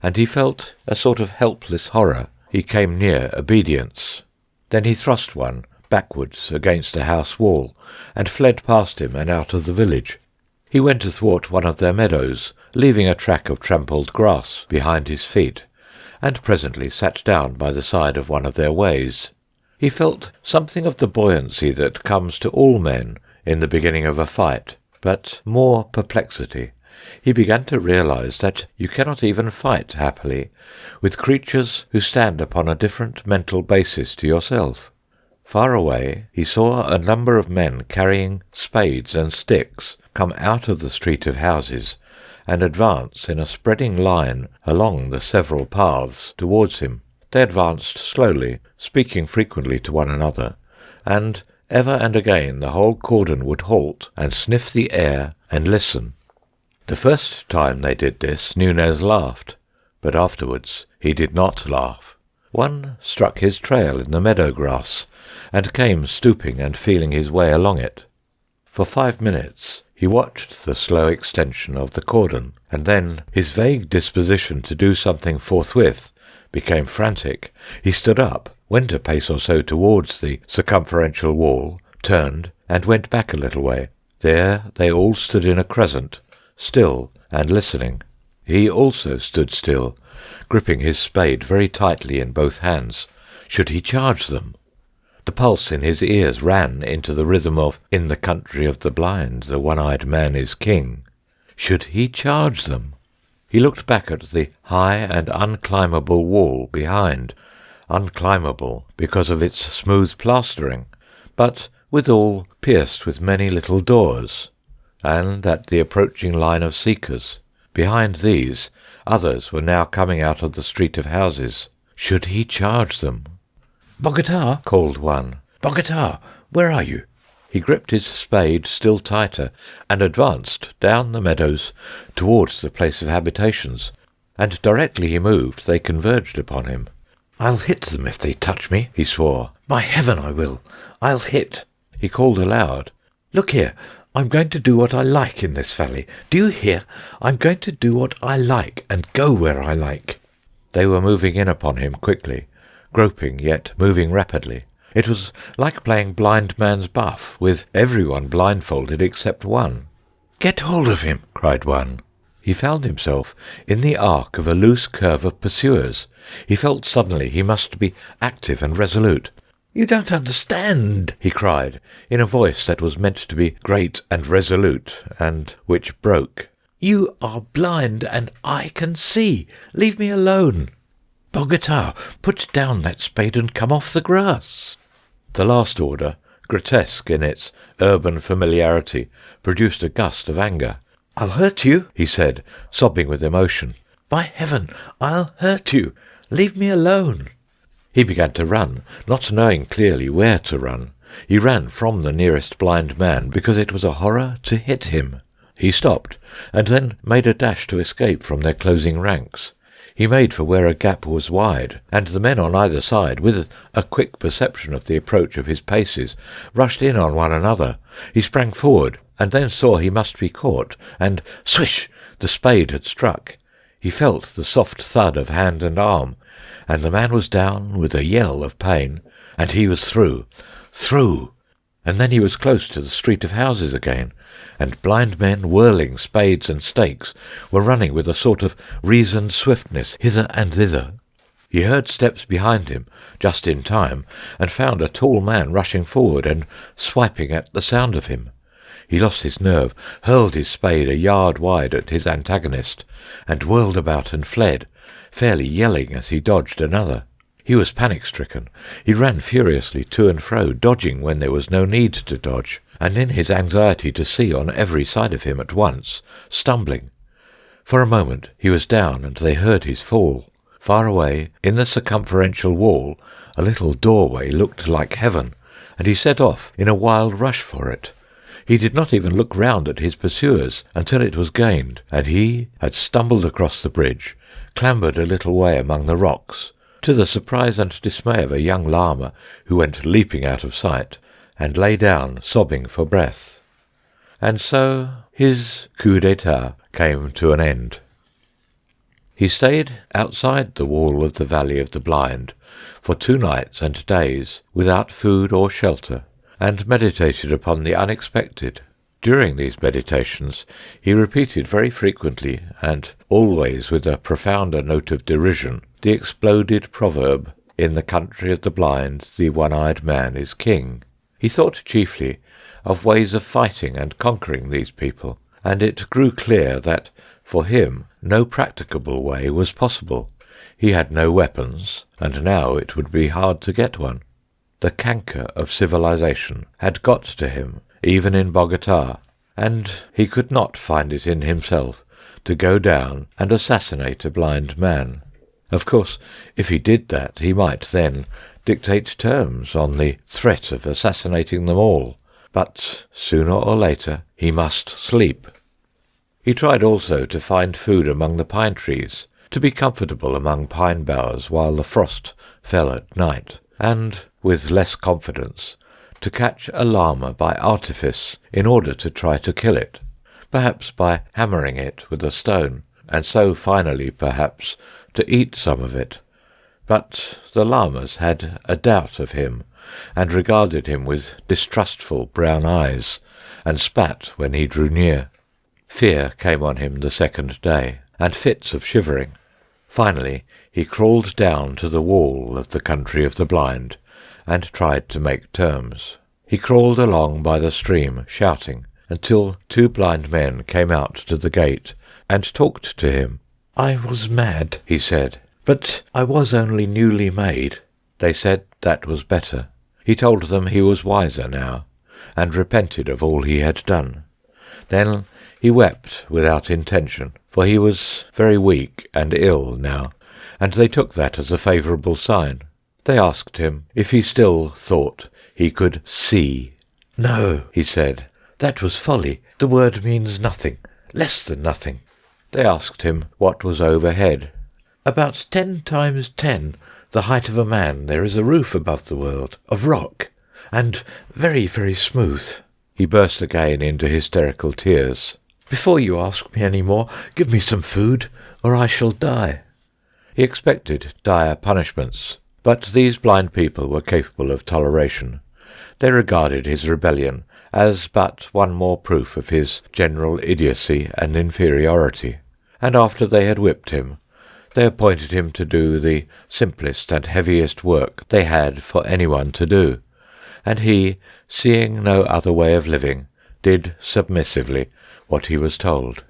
and he felt a sort of helpless horror. He came near obedience. Then he thrust one backwards against a house wall, and fled past him and out of the village. He went athwart one of their meadows, leaving a track of trampled grass behind his feet, and presently sat down by the side of one of their ways. He felt something of the buoyancy that comes to all men in the beginning of a fight, but more perplexity. He began to realize that you cannot even fight happily with creatures who stand upon a different mental basis to yourself. Far away he saw a number of men carrying spades and sticks come out of the street of houses and advance in a spreading line along the several paths towards him. They advanced slowly, speaking frequently to one another, and ever and again the whole cordon would halt and sniff the air and listen. The first time they did this, Nunez laughed, but afterwards he did not laugh. One struck his trail in the meadow grass, and came stooping and feeling his way along it. For 5 minutes he watched the slow extension of the cordon, and then his vague disposition to do something forthwith became frantic. He stood up, went a pace or so towards the circumferential wall, turned, and went back a little way. There they all stood in a crescent, still and listening. He also stood still, gripping his spade very tightly in both hands. Should he charge them? The pulse in his ears ran into the rhythm of "In the country of the blind, the one-eyed man is king." Should he charge them? He looked back at the high and unclimbable wall behind, unclimbable because of its smooth plastering, but withal pierced with many little doors, and at the approaching line of seekers. Behind these, others were now coming out of the street of houses. Should he charge them? "Bogota!" called one. "Bogota, where are you?" He gripped his spade still tighter and advanced down the meadows towards the place of habitations, and directly he moved they converged upon him. "I'll hit them if they touch me," he swore. "By heaven I will! I'll hit!" He called aloud. "Look here, I'm going to do what I like in this valley. Do you hear? I'm going to do what I like and go where I like." They were moving in upon him quickly, groping yet moving rapidly. It was like playing blind man's buff, with everyone blindfolded except one. "Get hold of him!" cried one. He found himself in the arc of a loose curve of pursuers. He felt suddenly he must be active and resolute. "You don't understand," he cried, in a voice that was meant to be great and resolute, and which broke. "You are blind, and I can see. Leave me alone. Bogota, put down that spade and come off the grass." The last order, grotesque in its urban familiarity, produced a gust of anger. "I'll hurt you," he said, sobbing with emotion. "By heaven, I'll hurt you. Leave me alone." He began to run, not knowing clearly where to run. He ran from the nearest blind man because it was a horror to hit him. He stopped, and then made a dash to escape from their closing ranks. He made for where a gap was wide, and the men on either side, with a quick perception of the approach of his paces, rushed in on one another. He sprang forward, and then saw he must be caught, and swish! The spade had struck. He felt the soft thud of hand and arm, and the man was down with a yell of pain, and he was through, and then he was close to the street of houses again, and blind men whirling spades and stakes were running with a sort of reasoned swiftness hither and thither. He heard steps behind him, just in time, and found a tall man rushing forward and swiping at the sound of him. He lost his nerve, hurled his spade a yard wide at his antagonist, and whirled about and fled, fairly yelling as he dodged another. He was panic-stricken. He ran furiously to and fro, dodging when there was no need to dodge, and in his anxiety to see on every side of him at once, stumbling. For a moment he was down, and they heard his fall. Far away, in the circumferential wall, a little doorway looked like heaven, and he set off in a wild rush for it. He did not even look round at his pursuers until it was gained, and he had stumbled across the bridge, clambered a little way among the rocks, to the surprise and dismay of a young llama who went leaping out of sight, and lay down sobbing for breath. And so his coup d'etat came to an end. He stayed outside the wall of the Valley of the Blind for 2 nights and days without food or shelter, and meditated upon the unexpected. During these meditations he repeated very frequently, and always with a profounder note of derision, the exploded proverb, "In the country of the blind, the one-eyed man is king." He thought chiefly of ways of fighting and conquering these people, and it grew clear that for him no practicable way was possible. He had no weapons, and now it would be hard to get one. The canker of civilization had got to him, even in Bogota, and he could not find it in himself to go down and assassinate a blind man. Of course, if he did that, he might then dictate terms on the threat of assassinating them all, but sooner or later he must sleep. He tried also to find food among the pine trees, to be comfortable among pine boughs while the frost fell at night, and, with less confidence, to catch a llama by artifice in order to try to kill it, perhaps by hammering it with a stone, and so finally, perhaps, to eat some of it. But the llamas had a doubt of him, and regarded him with distrustful brown eyes, and spat when he drew near. Fear came on him the second day, and fits of shivering. Finally he crawled down to the wall of the country of the blind, and tried to make terms. He crawled along by the stream, shouting, until 2 blind men came out to the gate and talked to him. "I was mad," he said, "but I was only newly made." They said that was better. He told them he was wiser now, and repented of all he had done. Then he wept without intention, for he was very weak and ill now, and they took that as a favourable sign. They asked him if he still thought he could see. "No," he said, "that was folly. The word means nothing, less than nothing." They asked him what was overhead. "About 10 times 10, the height of a man, there is a roof above the world, of rock, and very, very smooth." He burst again into hysterical tears. "Before you ask me any more, give me some food, or I shall die." He expected dire punishments, but these blind people were capable of toleration. They regarded his rebellion as but one more proof of his general idiocy and inferiority, and after they had whipped him, they appointed him to do the simplest and heaviest work they had for anyone to do, and he, seeing no other way of living, did submissively what he was told.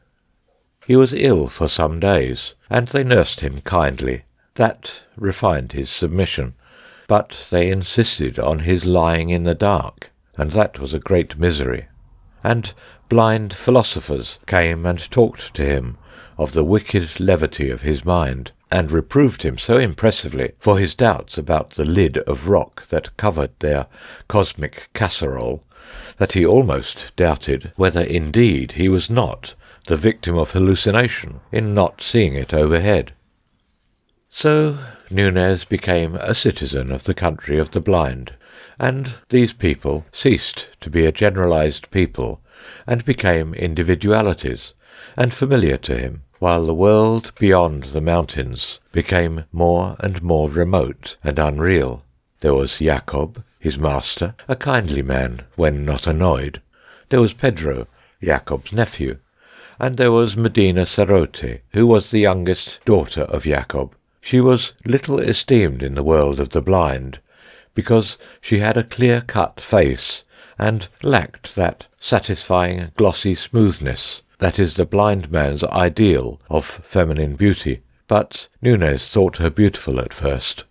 He was ill for some days, and they nursed him kindly. That refined his submission, but they insisted on his lying in the dark, and that was a great misery. And blind philosophers came and talked to him of the wicked levity of his mind, and reproved him so impressively for his doubts about the lid of rock that covered their cosmic casserole, that he almost doubted whether indeed he was not the victim of hallucination in not seeing it overhead. So Nunez became a citizen of the country of the blind, and these people ceased to be a generalized people and became individualities and familiar to him, while the world beyond the mountains became more and more remote and unreal. There was Yacob, his master, a kindly man when not annoyed. There was Pedro, Yacob's nephew, and there was Medina Sarote, who was the youngest daughter of Yacob. She was little esteemed in the world of the blind, because she had a clear-cut face and lacked that satisfying glossy smoothness that is the blind man's ideal of feminine beauty. But Nunez thought her beautiful at first,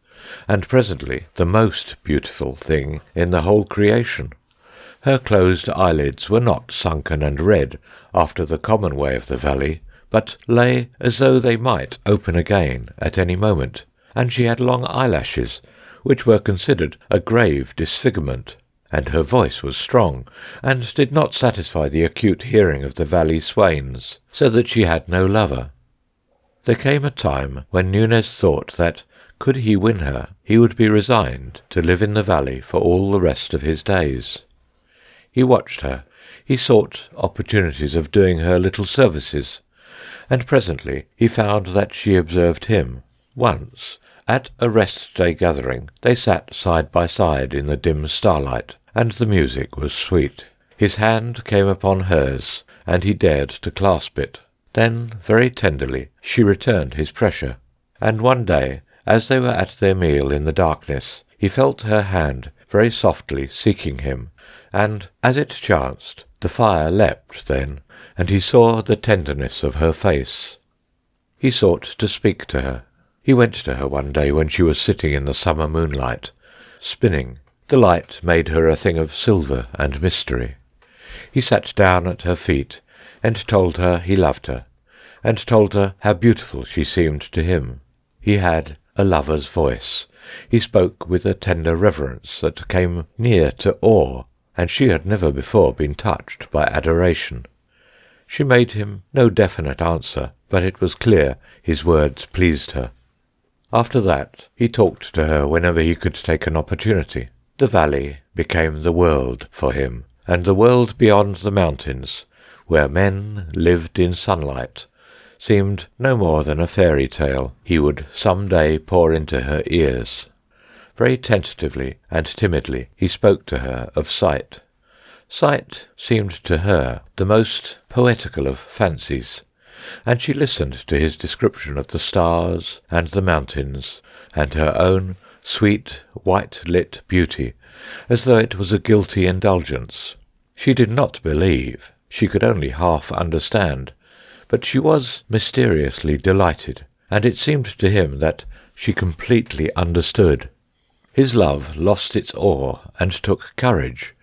and presently the most beautiful thing in the whole creation. Her closed eyelids were not sunken and red after the common way of the valley, but lay as though they might open again at any moment, and she had long eyelashes, which were considered a grave disfigurement, and her voice was strong, and did not satisfy the acute hearing of the valley swains, so that she had no lover. There came a time when Nunez thought that, could he win her, he would be resigned to live in the valley for all the rest of his days. He watched her, he sought opportunities of doing her little services, and presently he found that she observed him. Once, at a rest-day gathering, they sat side by side in the dim starlight, and the music was sweet. His hand came upon hers, and he dared to clasp it. Then, very tenderly, she returned his pressure, and one day, as they were at their meal in the darkness, he felt her hand very softly seeking him, and, as it chanced, the fire leapt then, and he saw the tenderness of her face. He sought to speak to her. He went to her one day when she was sitting in the summer moonlight, spinning. The light made her a thing of silver and mystery. He sat down at her feet, and told her he loved her, and told her how beautiful she seemed to him. He had a lover's voice. He spoke with a tender reverence that came near to awe, and she had never before been touched by adoration. She made him no definite answer, but it was clear his words pleased her. After that he talked to her whenever he could take an opportunity. The valley became the world for him, and the world beyond the mountains, where men lived in sunlight, seemed no more than a fairy tale he would some day pour into her ears. Very tentatively and timidly he spoke to her of sight. Sight seemed to her the most poetical of fancies, and she listened to his description of the stars and the mountains, and her own sweet, white-lit beauty, as though it was a guilty indulgence. She did not believe, she could only half understand, but she was mysteriously delighted, and it seemed to him that she completely understood. His love lost its awe and took courage.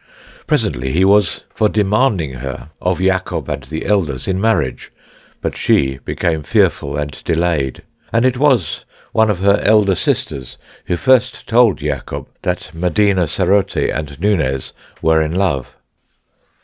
Presently he was for demanding her of Yacob and the elders in marriage, but she became fearful and delayed, and it was one of her elder sisters who first told Yacob that Medina Sarote and Nunez were in love.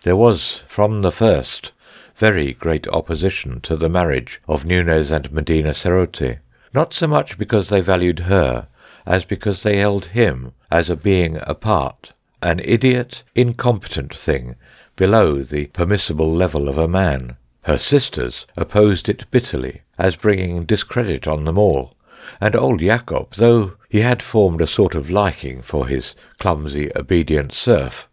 There was, from the first, very great opposition to the marriage of Nunez and Medina Sarote, not so much because they valued her, as because they held him as a being apart, an idiot, incompetent thing, below the permissible level of a man. Her sisters opposed it bitterly, as bringing discredit on them all, and old Yacob, though he had formed a sort of liking for his clumsy, obedient serf,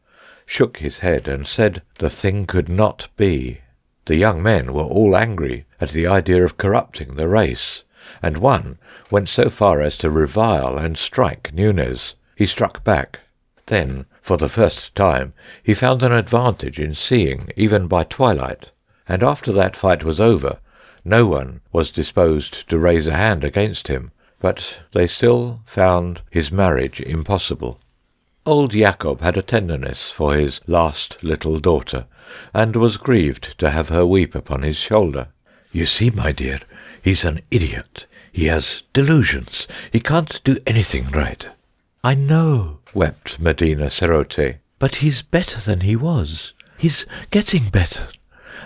shook his head and said the thing could not be. The young men were all angry at the idea of corrupting the race, and one went so far as to revile and strike Nunez. He struck back. Then, for the first time, he found an advantage in seeing, even by twilight, and after that fight was over, no one was disposed to raise a hand against him, but they still found his marriage impossible. Old Yacob had a tenderness for his last little daughter, and was grieved to have her weep upon his shoulder. "You see, my dear, he's an idiot. He has delusions. He can't do anything right." "I know," wept Medina Sarote, "but he's better than he was. He's getting better.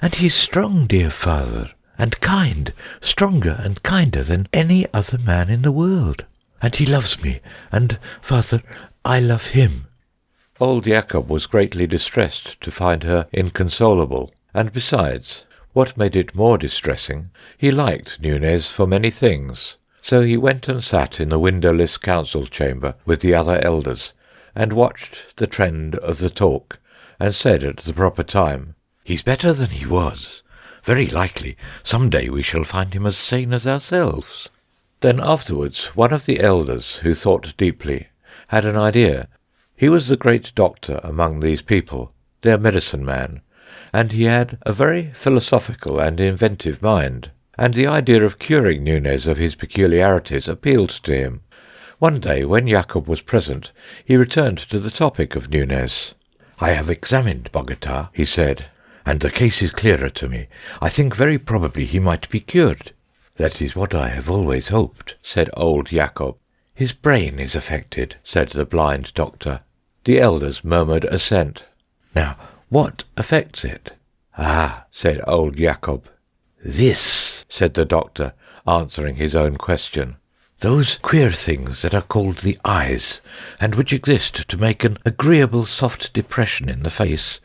And he's strong, dear father, and kind, stronger and kinder than any other man in the world. And he loves me, and, father, I love him." Old Yacob was greatly distressed to find her inconsolable, and besides, what made it more distressing, he liked Nunez for many things. So he went and sat in the windowless council chamber with the other elders, and watched the trend of the talk, and said at the proper time, "He's better than he was. Very likely some day we shall find him as sane as ourselves." Then afterwards one of the elders, who thought deeply, had an idea. He was the great doctor among these people, their medicine man, and he had a very philosophical and inventive mind, and the idea of curing Nunez of his peculiarities appealed to him. One day, when Yacob was present, he returned to the topic of Nunez. "I have examined Bogota," he said, "and the case is clearer to me. I think very probably he might be cured." "That is what I have always hoped," said old Yacob. "His brain is affected," said the blind doctor. The elders murmured assent. "Now, what affects it?" "Ah," said old Yacob. "This," said the doctor, answering his own question. "Those queer things that are called the eyes, and which exist to make an agreeable soft depression in the face,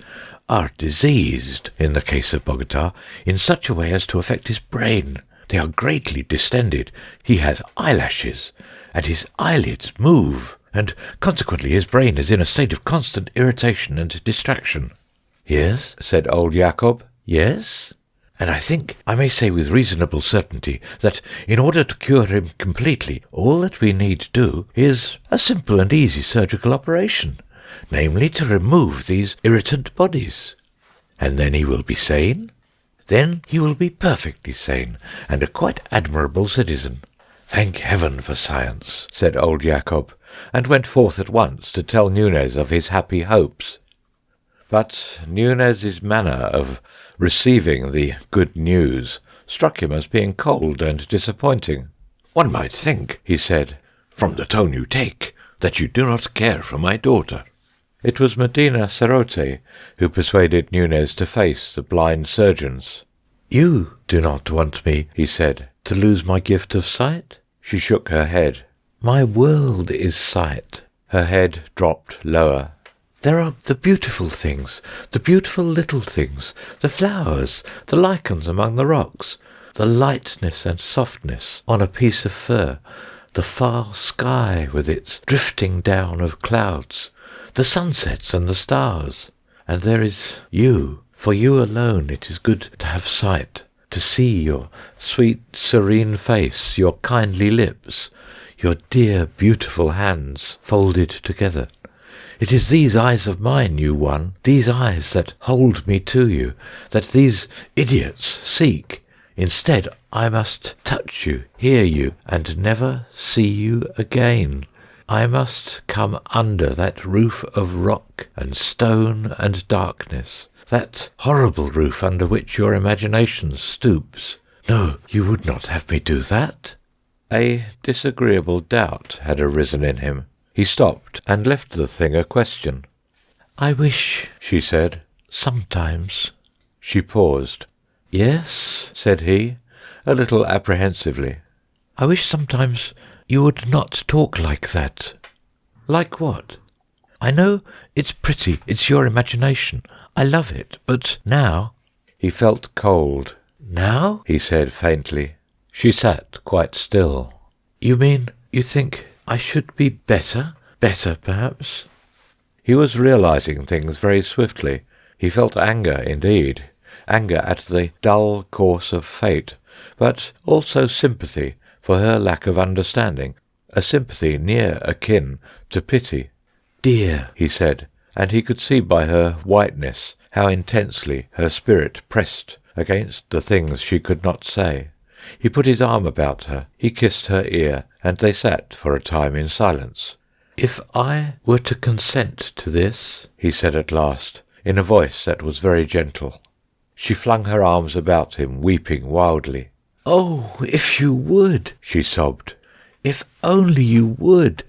are diseased, in the case of Bogota, in such a way as to affect his brain. They are greatly distended. He has eyelashes, and his eyelids move, and consequently his brain is in a state of constant irritation and distraction." "Yes," said old Yacob. "Yes? And I think I may say with reasonable certainty that in order to cure him completely, all that we need do is a simple and easy surgical operation, namely to remove these irritant bodies." "And then he will be sane?" "Then he will be perfectly sane, and a quite admirable citizen." "Thank heaven for science," said old Yacob, and went forth at once to tell Nunez of his happy hopes. But Nunez's manner of receiving the good news struck him as being cold and disappointing. "One might think," he said, "from the tone you take, that you do not care for my daughter." It was Medina Sarote who persuaded Nunez to face the blind surgeons. "You do not want me," he said, "to lose my gift of sight?" She shook her head. "My world is sight." Her head dropped lower. "There are the beautiful things, the beautiful little things, the flowers, the lichens among the rocks, the lightness and softness on a piece of fur, the far sky with its drifting down of clouds, the sunsets and the stars. and there is you. For you alone it is good to have sight, to see your sweet, serene face, your kindly lips, your dear, beautiful hands folded together. It is these eyes of mine you won, these eyes that hold me to you, that these idiots seek. Instead, I must touch you, hear you, and never see you again. I must come under that roof of rock and stone and darkness, that horrible roof under which your imagination stoops. No, you would not have me do that? A disagreeable doubt had arisen in him. He stopped and left the thing a question. "I wish," she said, "sometimes." She paused. "Yes," said he, a little apprehensively. "I wish sometimes you would not talk like that." "Like what?" "I know it's pretty, it's your imagination. I love it, but now—" He felt cold. "Now?" he said faintly. She sat quite still. "You mean you think I should be better? Better, perhaps?" He was realizing things very swiftly. He felt anger indeed, anger at the dull course of fate, but also sympathy for her lack of understanding, a sympathy near akin to pity. "Dear," he said, and he could see by her whiteness how intensely her spirit pressed against the things she could not say. He put his arm about her, he kissed her ear, and they sat for a time in silence. "If I were to consent to this," he said at last, in a voice that was very gentle. She flung her arms about him, weeping wildly. "Oh, if you would," she sobbed. "If only you would."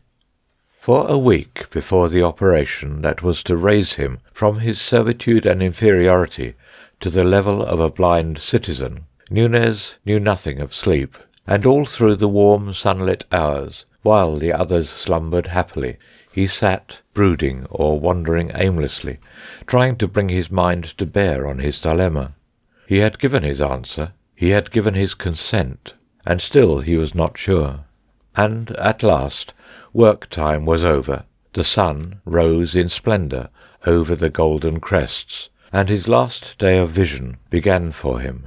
For a week before the operation that was to raise him from his servitude and inferiority to the level of a blind citizen, Nunez knew nothing of sleep, and all through the warm sunlit hours, while the others slumbered happily, he sat brooding or wandering aimlessly, trying to bring his mind to bear on his dilemma. He had given his answer, he had given his consent, and still he was not sure. And at last work time was over, the sun rose in splendour over the golden crests, and his last day of vision began for him.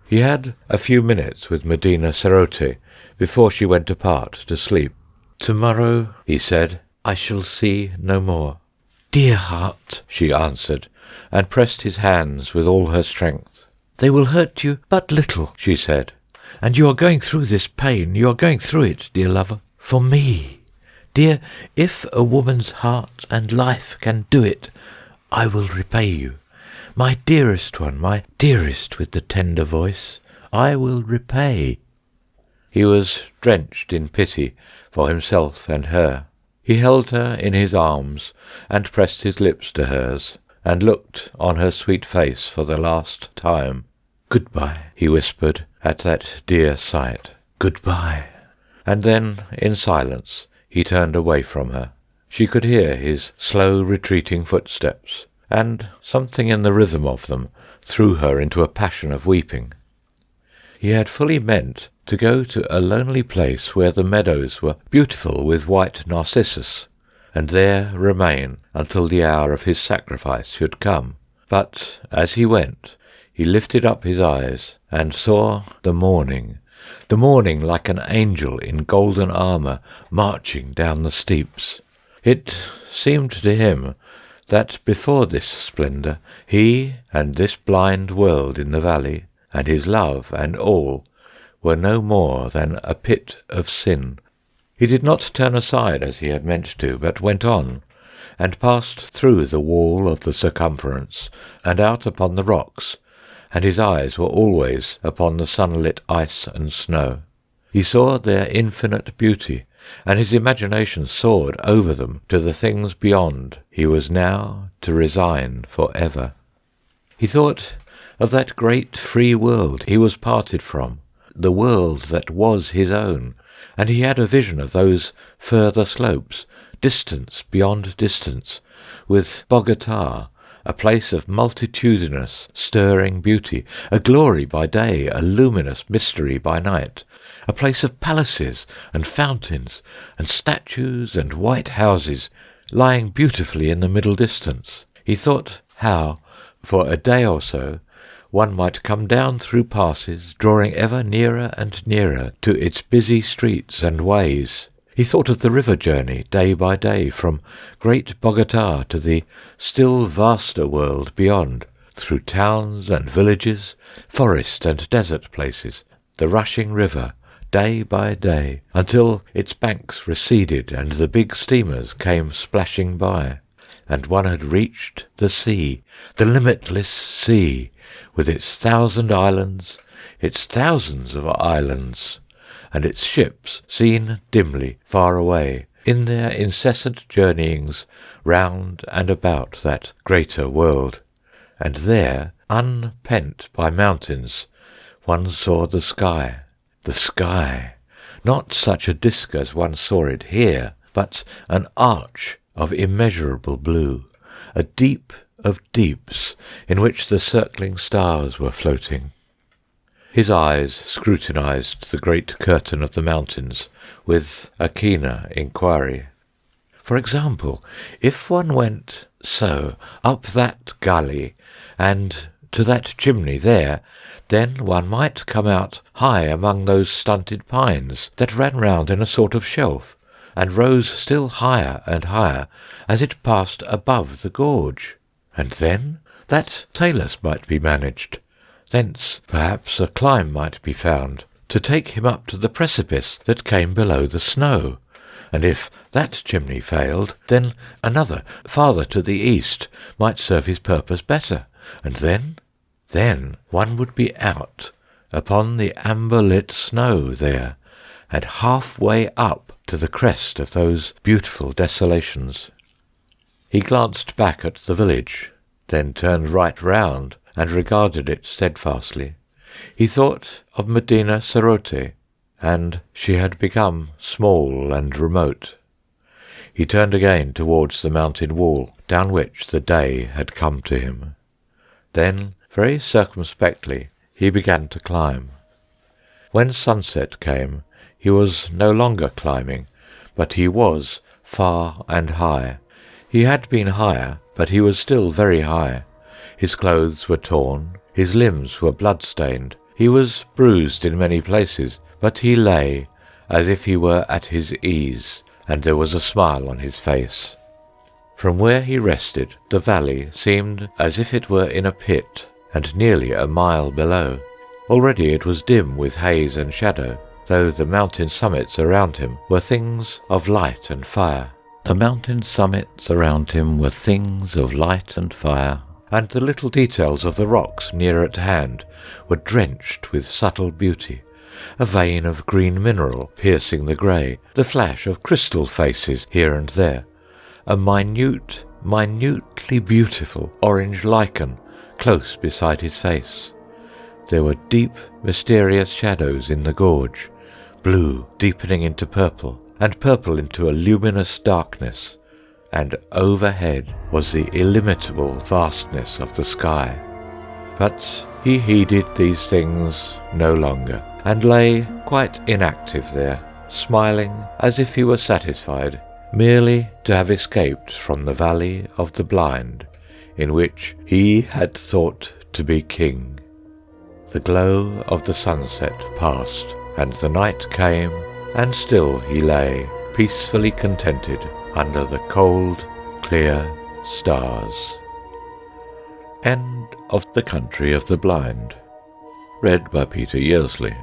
He had a few minutes with Medina Cerote before she went apart to sleep. "Tomorrow," he said, "I shall see no more." "Dear heart," she answered, and pressed his hands with all her strength. "They will hurt you but little," she said, "and you are going through this pain, you are going through it, dear lover, for me. Dear, if a woman's heart and life can do it, I will repay you. My dearest one, my dearest with the tender voice, I will repay." He was drenched in pity for himself and her. He held her in his arms and pressed his lips to hers, and looked on her sweet face for the last time. "Goodbye," he whispered at that dear sight. "Goodbye." And then, in silence, he turned away from her. She could hear his slow retreating footsteps, and something in the rhythm of them threw her into a passion of weeping. He had fully meant to go to a lonely place where the meadows were beautiful with white narcissus, and there remain until the hour of his sacrifice should come. But as he went, he lifted up his eyes and saw the morning like an angel in golden armour marching down the steeps. It seemed to him that before this splendour he and this blind world in the valley, and his love and all, were no more than a pit of sin. He did not turn aside as he had meant to, but went on, and passed through the wall of the circumference, and out upon the rocks, and his eyes were always upon the sunlit ice and snow. He saw their infinite beauty, and his imagination soared over them to the things beyond he was now to resign for ever. He thought of that great free world he was parted from, the world that was his own, and he had a vision of those further slopes, distance beyond distance, with Bogota, a place of multitudinous, stirring beauty, a glory by day, a luminous mystery by night, a place of palaces and fountains and statues and white houses lying beautifully in the middle distance. He thought how, for a day or so, one might come down through passes, drawing ever nearer and nearer to its busy streets and ways. He thought of the river journey, day by day, from great Bogota to the still vaster world beyond, through towns and villages, forest and desert places, the rushing river, day by day, until its banks receded and the big steamers came splashing by, and one had reached the sea, the limitless sea, with its 1,000 islands, its thousands of islands, and its ships seen dimly far away in their incessant journeyings round and about that greater world. And there, unpent by mountains, one saw the sky. The sky, not such a disk as one saw it here, but an arch of immeasurable blue, a deep of deeps in which the circling stars were floating. His eyes scrutinized the great curtain of the mountains with a keener inquiry. For example, if one went so up that gully and to that chimney there, then one might come out high among those stunted pines that ran round in a sort of shelf, and rose still higher and higher as it passed above the gorge. And then that talus might be managed. Thence perhaps a climb might be found to take him up to the precipice that came below the snow. And if that chimney failed, then another, farther to the east, might serve his purpose better. And then one would be out upon the amber-lit snow there, and half-way up to the crest of those beautiful desolations. He glanced back at the village, then turned right round and regarded it steadfastly. He thought of Medina Sarote, and she had become small and remote. He turned again towards the mountain wall, down which the day had come to him. Then, very circumspectly, he began to climb. When sunset came, he was no longer climbing, but he was far and high. He had been higher, but he was still very high. His clothes were torn, his limbs were blood-stained, he was bruised in many places, but he lay as if he were at his ease, and there was a smile on his face. From where he rested, the valley seemed as if it were in a pit, and nearly a mile below. Already it was dim with haze and shadow, though the mountain summits around him were things of light and fire. The mountain summits around him were things of light and fire, and the little details of the rocks near at hand were drenched with subtle beauty. A vein of green mineral piercing the grey, the flash of crystal faces here and there, a minutely beautiful orange lichen close beside his face. There were deep, mysterious shadows in the gorge, blue deepening into purple, and purple into a luminous darkness, and overhead was the illimitable vastness of the sky. But he heeded these things no longer, and lay quite inactive there, smiling as if he were satisfied merely to have escaped from the valley of the blind, in which he had thought to be king. The glow of the sunset passed, and the night came, and still he lay, peacefully contented, under the cold, clear stars. End of The Country of the Blind. Read by Peter Yearsley.